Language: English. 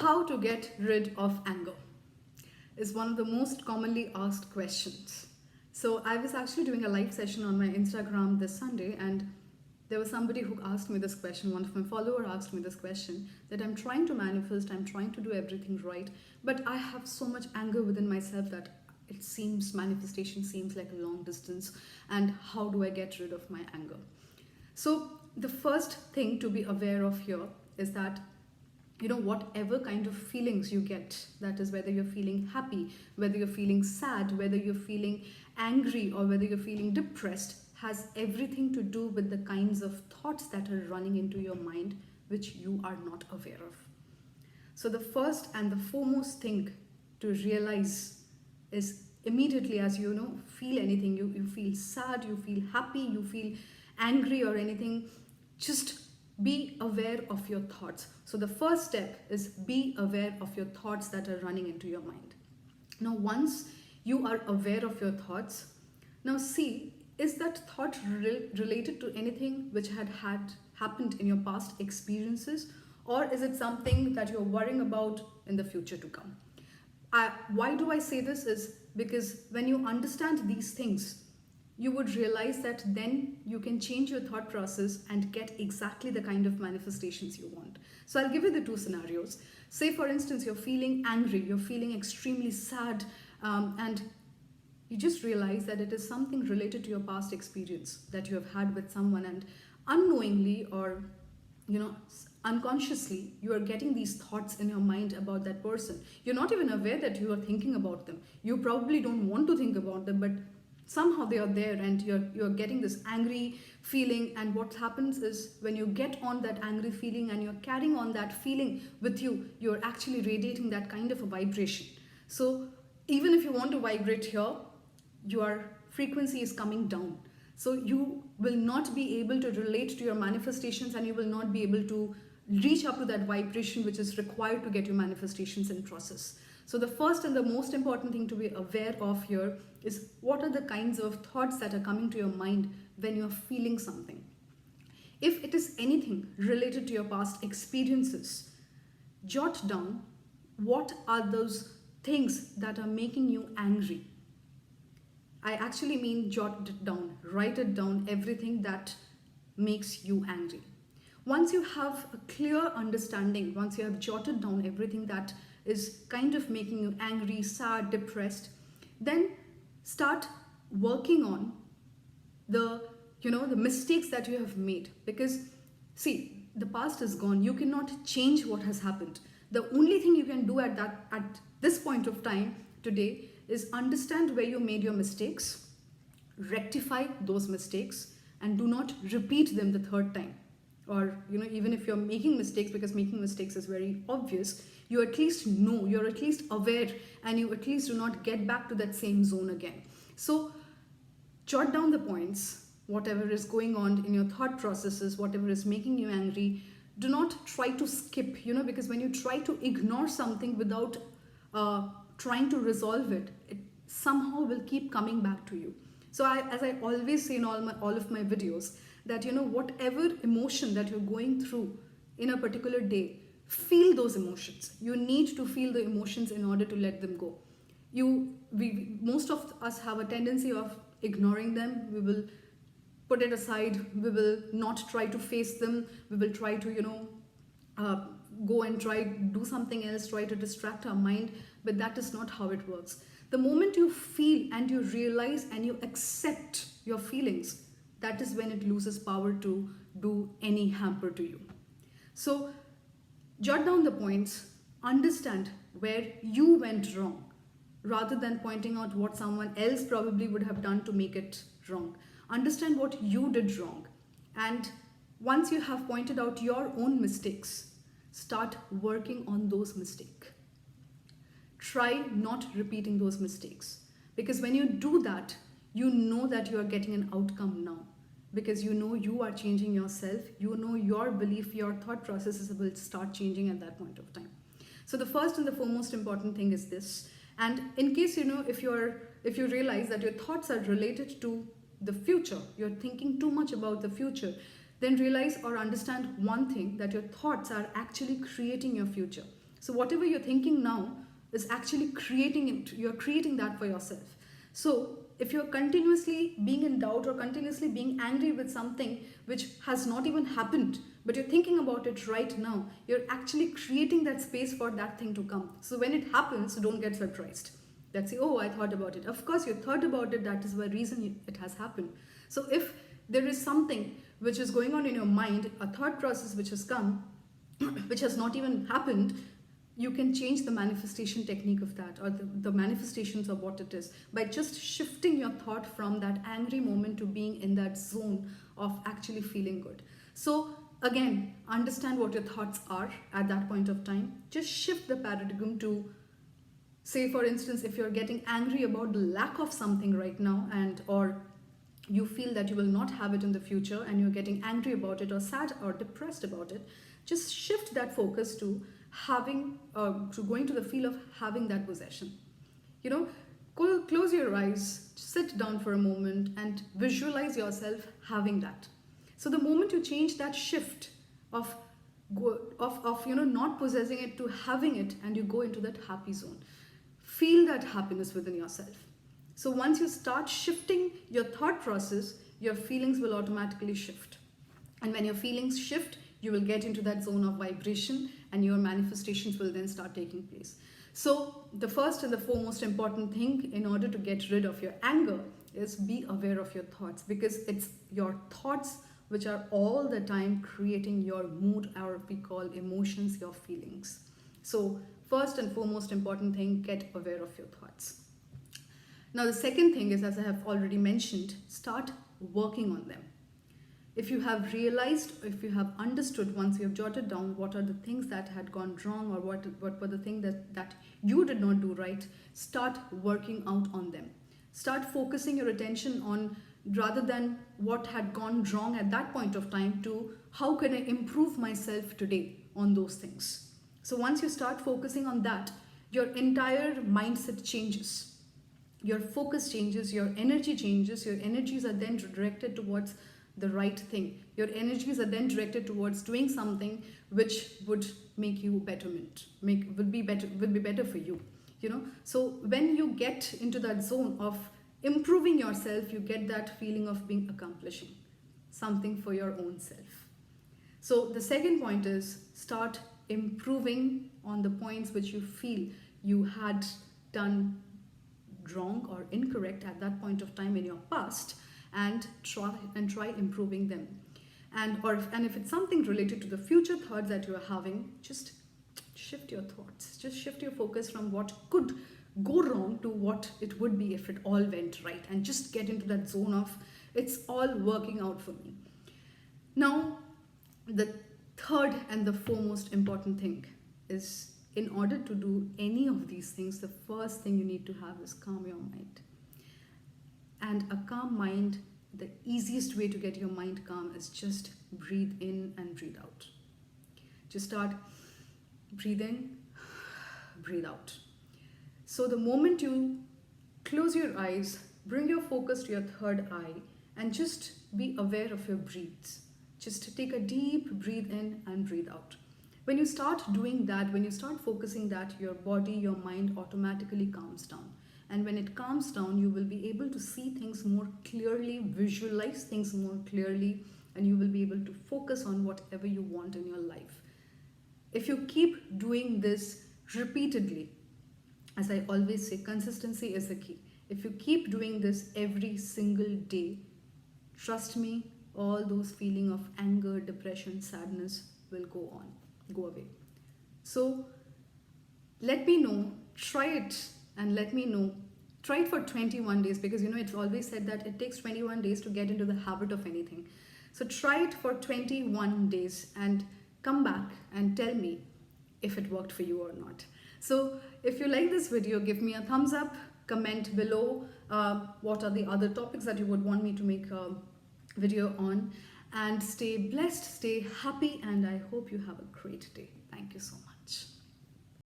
How to get rid of anger is one of the most commonly asked questions. So I was actually doing a live session on my Instagram this Sunday, and there was somebody who asked me this question. One of my followers asked me this question, that I'm trying to manifest, I'm trying to do everything right, but I have so much anger within myself that it seems manifestation seems like a long distance, and how do I get rid of my anger? So the first thing to be aware of here is that whatever kind of feelings you get, that is whether you're feeling happy, whether you're feeling sad, whether you're feeling angry, or whether you're feeling depressed, has everything to do with the kinds of thoughts that are running into your mind which you are not aware of. So the first and the foremost thing to realize is, immediately as feel anything, you feel sad, you feel happy, you feel angry or anything, just be aware of your thoughts. So the first step is be aware of your thoughts that are running into your mind. Now once you are aware of your thoughts, now see, is that thought related to anything which had happened in your past experiences, or is it something that you're worrying about in the future to come? Why do I say this is because when you understand these things, you would realize that then you can change your thought process and get exactly the kind of manifestations you want. So I'll give you the two scenarios. Say for instance, you're feeling angry, you're feeling extremely sad, and you just realize that it is something related to your past experience that you have had with someone, and unknowingly or unconsciously you are getting these thoughts in your mind about that person. You're not even aware that you are thinking about them. You probably don't want to think about them, but somehow they are there, and you're getting this angry feeling. And what happens is, when you get on that angry feeling and you're carrying on that feeling with you, you're actually radiating that kind of a vibration. So even if you want to vibrate here, your frequency is coming down. So you will not be able to relate to your manifestations, and you will not be able to reach up to that vibration which is required to get your manifestations in process. So the first and the most important thing to be aware of here is, what are the kinds of thoughts that are coming to your mind when you're feeling something. If it is anything related to your past experiences, jot down what are those things that are making you angry. I actually mean jot it down, write it down, everything that makes you angry. Once you have a clear understanding, once you have jotted down everything that is kind of making you angry, sad, depressed, then start working on the mistakes that you have made. Because see, the past is gone, you cannot change what has happened. The only thing you can do at this point of time today is understand where you made your mistakes, rectify those mistakes, and do not repeat them the third time. Or even if you're making mistakes, because making mistakes is very obvious, you at least know, you're at least aware, and you at least do not get back to that same zone again. So jot down the points, whatever is going on in your thought processes, whatever is making you angry. Do not try to skip, because when you try to ignore something without trying to resolve it, it somehow will keep coming back to you. So as I always say in all of my videos, that whatever emotion that you're going through in a particular day, feel those emotions. You need to feel the emotions in order to let them go. Most of us have a tendency of ignoring them. We will put it aside. We will not try to face them. We will try to go and do something else, try to distract our mind, but that is not how it works. The moment you feel and you realize and you accept your feelings, that is when it loses power to do any hamper to you. So jot down the points, understand where you went wrong, rather than pointing out what someone else probably would have done to make it wrong. Understand what you did wrong, and once you have pointed out your own mistakes, start working on those mistakes. Try not repeating those mistakes, because when you do that, you know that you are getting an outcome now, because you are changing yourself, your belief, your thought processes will start changing at that point of time. So the first and the foremost important thing is this. And in case if you realize that your thoughts are related to the future, you're thinking too much about the future, then realize or understand one thing, that your thoughts are actually creating your future. So whatever you're thinking now is actually creating it. You're creating that for yourself. So if you're continuously being in doubt or continuously being angry with something which has not even happened, but you're thinking about it right now, you're actually creating that space for that thing to come. So when it happens, don't get surprised. Let's say, oh, I thought about it. Of course, you thought about it. That is the reason it has happened. So if there is something which is going on in your mind, a thought process which has come, which has not even happened, you can change the manifestation technique of that, or the manifestations of what it is, by just shifting your thought from that angry moment to being in that zone of actually feeling good. So again, understand what your thoughts are at that point of time. Just shift the paradigm to, say for instance, if you're getting angry about the lack of something right now, and or you feel that you will not have it in the future and you're getting angry about it or sad or depressed about it, just shift that focus to having, to going to the feel of having that possession. You know, close your eyes, sit down for a moment and visualize yourself having that. So the moment you change that shift of not possessing it to having it, and you go into that happy zone, feel that happiness within yourself. So once you start shifting your thought process, your feelings will automatically shift. And when your feelings shift, you will get into that zone of vibration, and your manifestations will then start taking place. So the first and the foremost important thing in order to get rid of your anger is be aware of your thoughts, because it's your thoughts which are all the time creating your mood, or we call emotions, your feelings. So first and foremost important thing, get aware of your thoughts. Now the second thing is, as I have already mentioned, start working on them. If you have realized, if you have understood, once you have jotted down what are the things that had gone wrong, or what were the things that you did not do right, start working out on them. Start focusing your attention on, rather than what had gone wrong at that point of time, to how can I improve myself today on those things. So once you start focusing on that, your entire mindset changes. Your focus changes, your energy changes, your energies are then directed towards the right thing. Your energies are then directed towards doing something which would make you betterment, would be better for you. So when you get into that zone of improving yourself, you get that feeling of being accomplishing something for your own self. So the second point is, start improving on the points which you feel you had done wrong or incorrect at that point of time in your past, and try improving them. And if it's something related to the future thoughts that you are having, just shift your thoughts. Just shift your focus from what could go wrong to what it would be if it all went right, and just get into that zone of, it's all working out for me. Now, the third and the foremost important thing is, in order to do any of these things, the first thing you need to have is calm your mind. And a calm mind, the easiest way to get your mind calm is just breathe in and breathe out. Just start breathing, breathe out. So the moment you close your eyes, bring your focus to your third eye, and just be aware of your breaths. Just take a deep breathe in and breathe out. When you start doing that, when you start focusing that, your body, your mind automatically calms down. And when it calms down, you will be able to see things more clearly, visualize things more clearly, and you will be able to focus on whatever you want in your life. If you keep doing this repeatedly, as I always say, consistency is the key. If you keep doing this every single day, trust me, all those feelings of anger, depression, sadness will go away. So let me know, try it, and let me know. Try it for 21 days, because it's always said that it takes 21 days to get into the habit of anything. So try it for 21 days and come back and tell me if it worked for you or not. So if you like this video, give me a thumbs up, comment below what are the other topics that you would want me to make a video on, and stay blessed, stay happy, and I hope you have a great day. Thank you so much.